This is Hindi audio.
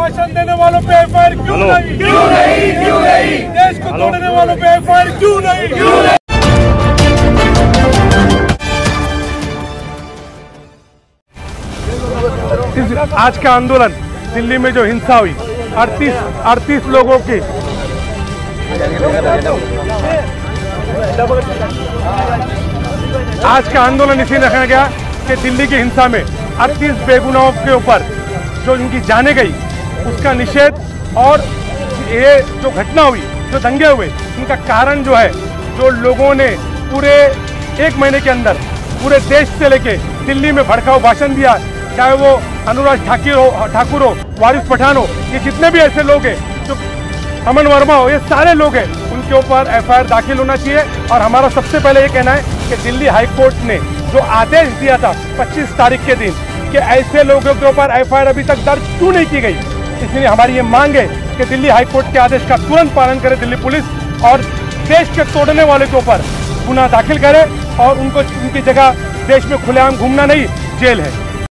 भाषण देने वालों पे एफआईआर क्यों नहीं? क्यों नहीं? क्यों नहीं? देश को तोड़ने वालों पे एफआईआर क्यों नहीं? क्यों नहीं? आज का आंदोलन दिल्ली में जो हिंसा हुई 38 लोगों की, आज का आंदोलन इसी रखा गया कि दिल्ली की हिंसा में 38 बेगुनाहों के ऊपर जो इनकी जाने गई उसका निषेध, और ये जो घटना हुई, जो दंगे हुए, इनका कारण जो है, जो लोगों ने पूरे एक महीने के अंदर पूरे देश से लेके दिल्ली में भड़काऊ भाषण दिया, चाहे वो अनुराग ठाकुर हो, वारिस पठान हो, ये जितने भी ऐसे लोग हैं, जो अमन वर्मा हो, ये सारे लोग हैं, उनके ऊपर एफआईआर दाखिल होना चाहिए। और हमारा सबसे पहले ये कहना है कि दिल्ली हाई कोर्ट ने जो आदेश दिया था 25 तारीख के दिन कि ऐसे लोगों के ऊपर एफआईआर अभी तक दर्ज क्यों नहीं की गई, इसलिए हमारी ये मांग है कि दिल्ली हाई कोर्ट के आदेश का तुरंत पालन करे दिल्ली पुलिस, और देश के तोड़ने वाले के ऊपर गुनाह दाखिल करे, और उनको उनकी जगह देश में खुलेआम घूमना नहीं, जेल है।